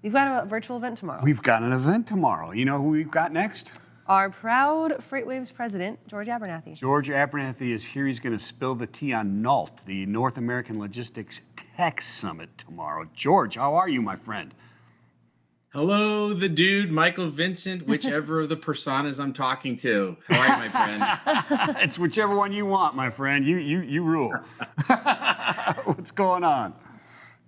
We've got a virtual event tomorrow. We've got an event tomorrow. You know who we've got next? Our proud FreightWaves President, George Abernathy. George Abernathy is here. He's going to spill the tea on NALT, the North American Logistics Tech Summit tomorrow. George, how are you, my friend? Hello, the dude, Michael, Vincent, whichever of the personas I'm talking to. How are you, my friend? It's whichever one you want, my friend. You rule. What's going on?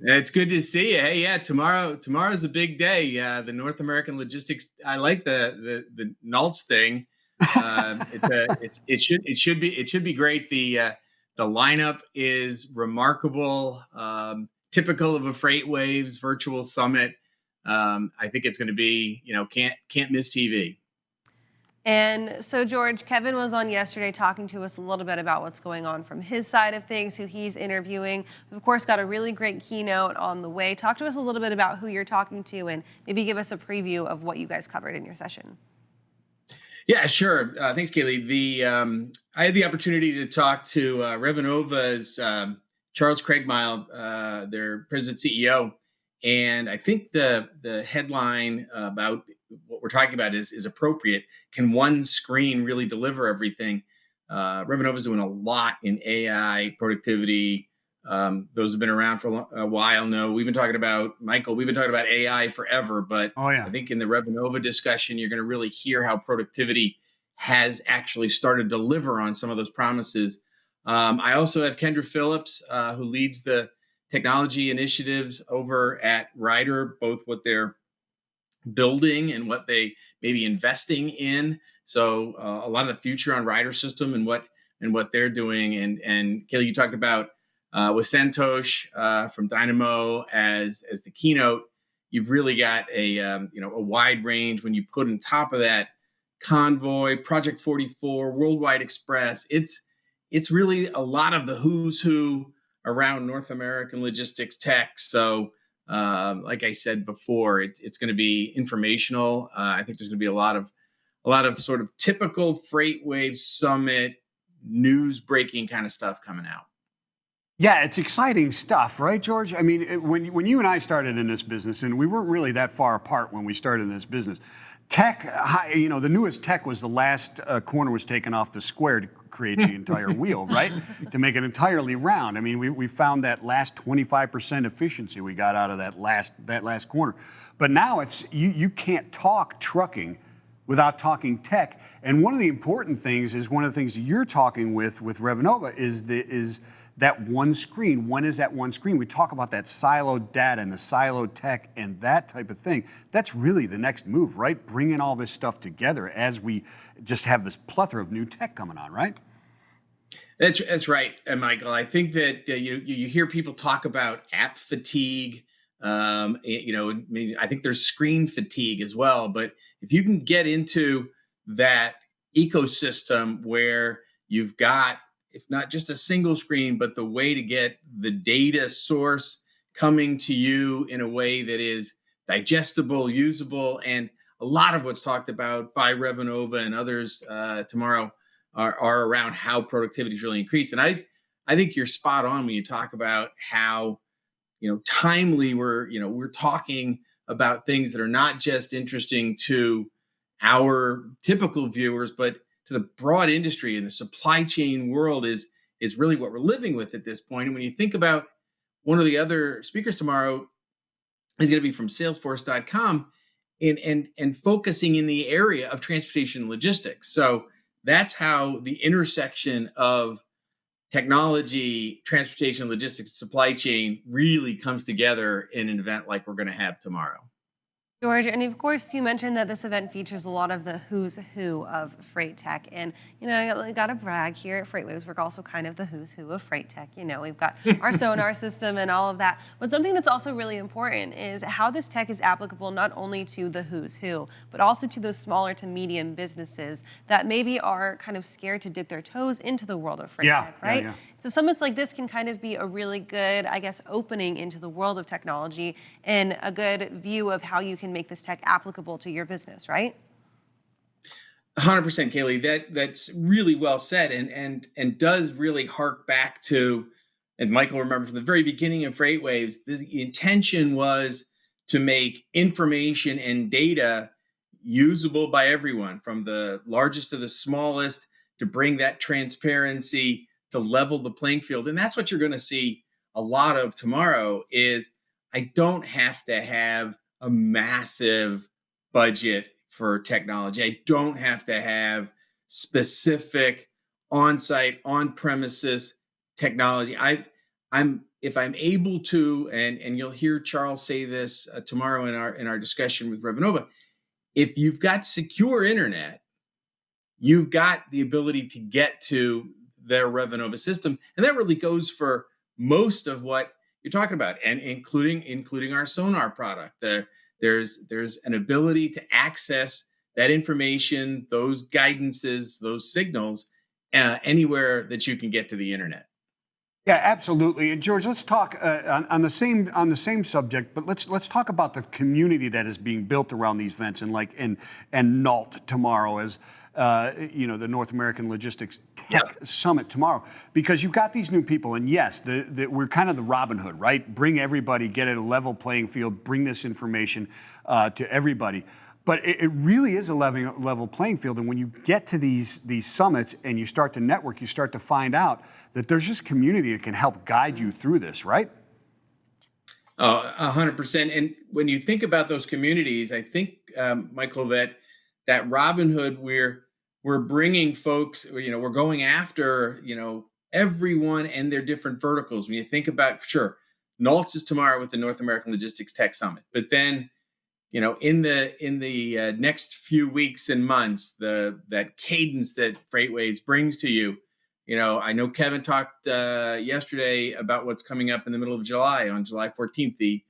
It's good to see you. Hey, yeah, tomorrow's a big day. The North American Logistics. I like the NALTS thing. It should be great. The lineup is remarkable. Typical of a FreightWaves virtual summit. I think it's going to be, can't miss TV. And so, George, Kevin was on yesterday talking to us a little bit about what's going on from his side of things, who he's interviewing. We've, of course, got a really great keynote on the way. Talk to us a little bit about who you're talking to and maybe give us a preview of what you guys covered in your session. Yeah, sure. Thanks, Kaylee. I had the opportunity to talk to Revanova's Charles Craigmile, their president CEO. And I think the headline about what we're talking about is appropriate. Can one screen really deliver everything? Revanova's doing a lot in AI productivity. Those have been around for a while know. We've been talking about, Michael, we've been talking about AI forever, but I think in the Revanova discussion, you're going to really hear how productivity has actually started to deliver on some of those promises. I also have Kendra Phillips, who leads the technology initiatives over at Ryder, both what they're building and what they may be investing in. So a lot of the future on Ryder system and what they're doing. And Kaylee, you talked about with Santosh from Dynamo as the keynote. You've really got a wide range when you put on top of that Convoy, Project 44, Worldwide Express. It's really a lot of the who's who around North American logistics tech. So like I said before, it's going to be informational. I think there's going to be a lot of sort of typical FreightWaves Summit news breaking kind of stuff coming out. Yeah, it's exciting stuff, right, George? I mean, when you and I started in this business, and we weren't really that far apart when we started in this business, tech, the newest tech was the last corner was taken off the square to create the entire wheel, right? To make it entirely round. I mean, we found that last 25% efficiency we got out of that last corner. But now it's you can't talk trucking without talking tech. And one of the important things is one of the things that you're talking with Revanova is that one screen. When is that one screen? We talk about that siloed data and the siloed tech and that type of thing. That's really the next move, right? Bringing all this stuff together as we just have this plethora of new tech coming on, right? That's right, Michael. I think that you hear people talk about app fatigue. I think there's screen fatigue as well. But if you can get into that ecosystem where you've got, if not just a single screen, but the way to get the data source coming to you in a way that is digestible, usable, and a lot of what's talked about by Revanova and others tomorrow are around how productivity is really increased. And I think you're spot on when you talk about how timely we're talking about things that are not just interesting to our typical viewers, but to the broad industry and the supply chain world is really what we're living with at this point. And when you think about one of the other speakers tomorrow is going to be from Salesforce.com and focusing in the area of transportation and logistics. So that's how the intersection of technology, transportation, logistics, supply chain really comes together in an event like we're going to have tomorrow. George, and of course, you mentioned that this event features a lot of the who's who of freight tech. And, I got to brag here at FreightWaves, we're also kind of the who's who of freight tech. We've got our sonar system and all of that. But something that's also really important is how this tech is applicable not only to the who's who, but also to those smaller to medium businesses that maybe are kind of scared to dip their toes into the world of freight tech, right? Yeah. So summits like this can kind of be a really good, opening into the world of technology and a good view of how you can make this tech applicable to your business, right? 100%, Kaylee. That's really well said, and does really hark back to, and Michael remember from the very beginning of FreightWaves, the intention was to make information and data usable by everyone, from the largest to the smallest, to bring that transparency to level the playing field. And that's what you're going to see a lot of tomorrow is I don't have to have a massive budget for technology. I don't have to have specific on-site, on-premises technology. I'm if I'm able to, and you'll hear Charles say this tomorrow in our discussion with Revenova, if you've got secure internet, you've got the ability to get to their Revenova system, and that really goes for most of what you're talking about, and including our sonar product. There's an ability to access that information, those guidances, those signals, anywhere that you can get to the internet. Yeah, absolutely. And George, let's talk on the same subject, but let's talk about the community that is being built around these events, and NALT tomorrow as the North American Logistics Tech Summit tomorrow, because you've got these new people, and yes, we're kind of the Robin Hood, right? Bring everybody, get at a level playing field, bring this information to everybody. But it really is a level playing field. And when you get to these summits and you start to network, you start to find out that there's just community that can help guide you through this, right? 100%. And when you think about those communities, I think, Michael, that Robin Hood, we're bringing folks, we're going after, everyone and their different verticals. When you think about, sure, NALTS is tomorrow with the North American Logistics Tech Summit, but then in the next few weeks and months, that cadence that FreightWaves brings to you. I know Kevin talked yesterday about what's coming up in the middle of July, on July 14th, the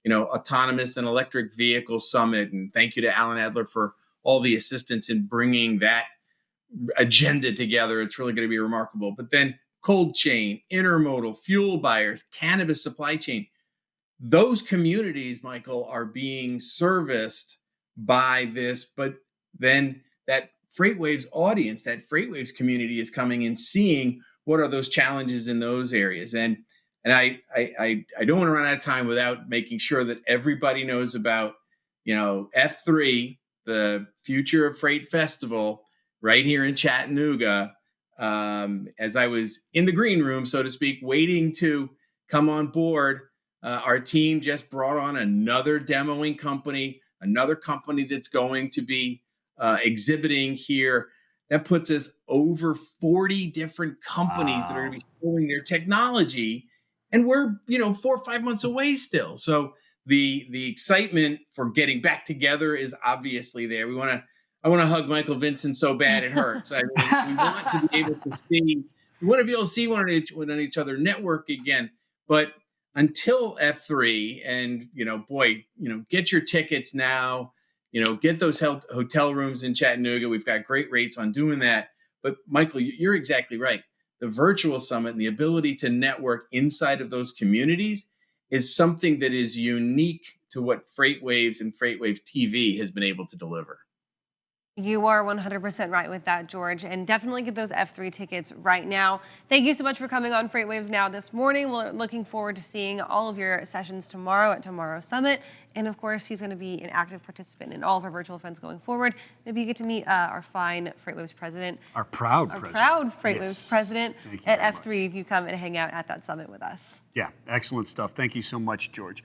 Autonomous and Electric Vehicle Summit. And thank you to Alan Adler for all the assistance in bringing that agenda together. It's really going to be remarkable. But then cold chain, intermodal, fuel buyers, cannabis supply chain. Those communities, Michael, are being serviced by this, but then that FreightWaves audience, that FreightWaves community is coming and seeing what are those challenges in those areas. And I don't want to run out of time without making sure that everybody knows about, F3, the Future of Freight Festival, right here in Chattanooga. As I was in the green room, so to speak, waiting to come on board, our team just brought on another demoing company, another company that's going to be exhibiting here. That puts us over 40 different companies that are going to be showing their technology. And we're, 4 or 5 months away still. So the excitement for getting back together is obviously there. I want to hug Michael Vincent so bad it hurts. I mean, we want to be able to see, we want to be able to see one on each other, network again. But until F3, and get your tickets now, get those hotel rooms in Chattanooga. We've got great rates on doing that. But Michael, you're exactly right. The virtual summit and the ability to network inside of those communities is something that is unique to what FreightWaves and FreightWaves TV has been able to deliver. You are 100% right with that, George, and definitely get those F3 tickets right now. Thank you so much for coming on FreightWaves Now this morning. We're looking forward to seeing all of your sessions tomorrow at tomorrow's summit. And of course, he's going to be an active participant in all of our virtual events going forward. Maybe you get to meet our fine FreightWaves president. Our proud president. Proud FreightWaves Yes. president Thank you at very F3 if you come and hang out at that summit with us. Yeah, excellent stuff. Thank you so much, George.